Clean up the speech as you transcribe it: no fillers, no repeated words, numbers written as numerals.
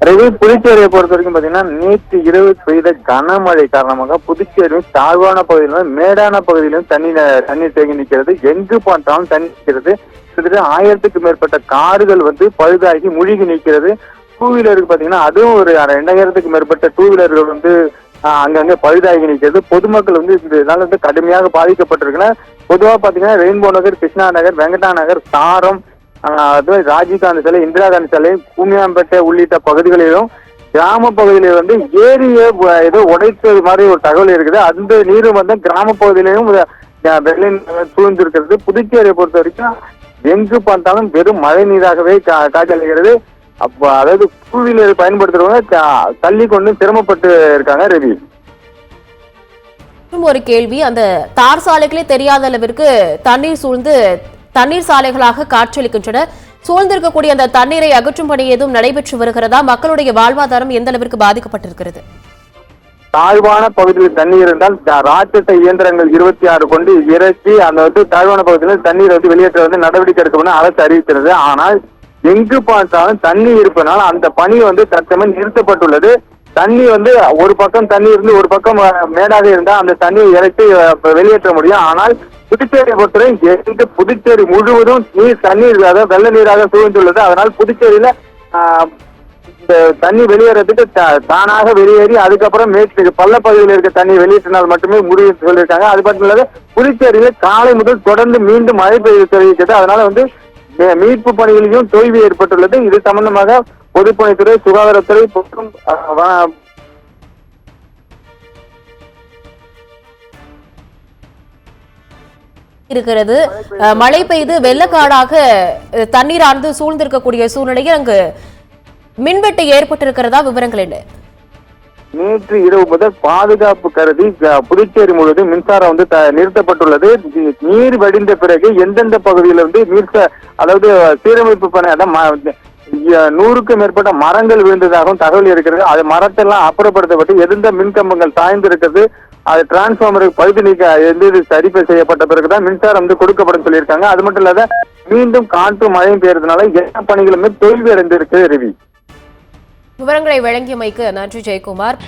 ரவி, புதுச்சேரியை பொறுத்த வரைக்கும் பாத்தீங்கன்னா நேற்று இரவு பெய்த கனமழை காரணமாக புதுச்சேரியும் தாழ்வான பகுதியிலும் மேடான பகுதியிலும் தண்ணீர் தேங்கி நிற்கிறது. எங்கு பார்த்தாலும் தண்ணி நிற்கிறது. கிட்டத்தட்ட 1000க்கும் மேற்பட்ட கார்கள் பழுதாகி முழுகி நிற்கிறது. டூ வீலருக்கு பாத்தீங்கன்னா அதுவும் ஒரு 2000க்கும் மேற்பட்ட டூ வீலர்கள் அங்கங்க பழுதாகி நிற்கிறது. பொதுமக்கள் இதனால கடுமையாக பாதிக்கப்பட்டிருக்குன்னா பொதுவாக பாத்தீங்கன்னா ரெயின்போ நகர், கிருஷ்ணா நகர், வெங்கடா நகர், சாரம், ராஜீவ்காந்தி சாலை, இந்திரா காந்தி சாலை, கூமியாம்பேட்டை உள்ளிட்ட பகுதிகளிலும் கிராம பகுதியில ஏரிய ஏதோ உடைத்தது மாதிரி ஒரு தகவல் இருக்குது. அந்த நீரும் கிராம பகுதியிலையும் வெள்ளை சூழ்ந்திருக்கிறது. புதுச்சேரியை பொறுத்த வரைக்கும் எங்கு பார்த்தாலும் வெறும் மழை நீராகவே காட்சியளிக்கிறது. அதாவது டூ வீலர் பயன்படுத்துறவங்க தள்ளி கொண்டு சிரமப்பட்டு இருக்காங்க. ரவி, ஒரு கேள்வி, அந்த தார் சாலைகளே தெரியாத அளவிற்கு தண்ணீர் சூழ்ந்து தண்ணீர் சாலைகளாக காட்சியளிக்கின்றன. சூழ்ந்திருக்கக்கூடிய அந்த தண்ணீரை அகற்றும் பணி எதுவும் நடைபெற்று வருகிறதா? மக்களுடைய வாழ்வாதாரம் எந்த அளவிற்கு பாதிக்கப்பட்டிருக்கிறது? தாழ்வான பகுதியில் தண்ணீர் இருந்தால் ராட்சச இயந்திரங்கள் 26 கொண்டு இறக்கி அந்த தாழ்வான பகுதியில் தண்ணீர் வெளியேற்ற நடவடிக்கை எடுக்கணும்னு அரசு அறிவிக்கிறது. ஆனால் எங்கு பார்த்தாலும் தண்ணி இருப்பதனால் அந்த பணி தற்சமயம் நிறுத்தப்பட்டுள்ளது. தண்ணி ஒரு பக்கம் தண்ணி இருந்து ஒரு பக்கம் மேடாக இருந்தா அந்த தண்ணியை இறக்கி வெளியேற்ற முடியும். ஆனால் புதுச்சேரியை பொறுத்தவரை புதுச்சேரி முழுவதும் தண்ணீர் வெள்ள நீராக சூழ்ந்துள்ளது. அதனால் புதுச்சேரியில இந்த தண்ணி வெளியேறதுக்கு தானாக வெளியேறி அதுக்கப்புறம் பள்ள பகுதியில் இருக்க தண்ணி வெளியேற்றினால் மட்டுமே முடிவு சொல்லியிருக்காங்க. அது மட்டும் இல்லாத புதுச்சேரியில காலை முதல் தொடர்ந்து மீண்டும் மழை பெய்து தெரிவிக்கிறது. அதனால மீட்பு பணிகளிலும் தொய்வு ஏற்பட்டுள்ளது. இது சம்பந்தமாக பொதுப்பணித்துறை, சுகாதாரத்துறை மற்றும் இருக்கிறது. மழை பெய்து வெள்ளக்காடாக தண்ணீரானது சூழ்ந்திருக்கக்கூடிய சூழ்நிலையில் அங்கு மின்வெட்டு ஏற்பட்டிருக்கிறதா? விவரங்கள் என்ன? நேற்று இரவு முதல் பாதுகாப்பு கருதி புதுச்சேரி முழுவதும் மின்சாரம் நிறுத்தப்பட்டுள்ளது. நீர் வடிந்த பிறகு எந்தெந்த பகுதியில் அதாவது சீரமைப்பு பணி 100க்கும் மேற்பட்ட மரங்கள் விழுந்ததாகவும் தகவல் இருக்கிறது. அது மரத்தெல்லாம் அப்புறப்படுத்தப்பட்டு எந்த மின்கம்பங்கள் சாய்ந்து இருக்கிறது, அது டிரான்ஸ்பார்மருக்கு பழுது நீக்க சரி செய்யப்பட்ட பிறகுதான் மின்சாரம் கொடுக்கப்படும் சொல்லியிருக்காங்க. அது மட்டும் இல்லாத மீண்டும் காற்றும் மழையும் பெய்யறதுனால எல்லா பணிகளுமே தோல்வி அடைந்திருக்கு. ரவி, விவரங்களை வழங்கியமைக்கு நன்றி ஜெயக்குமார்.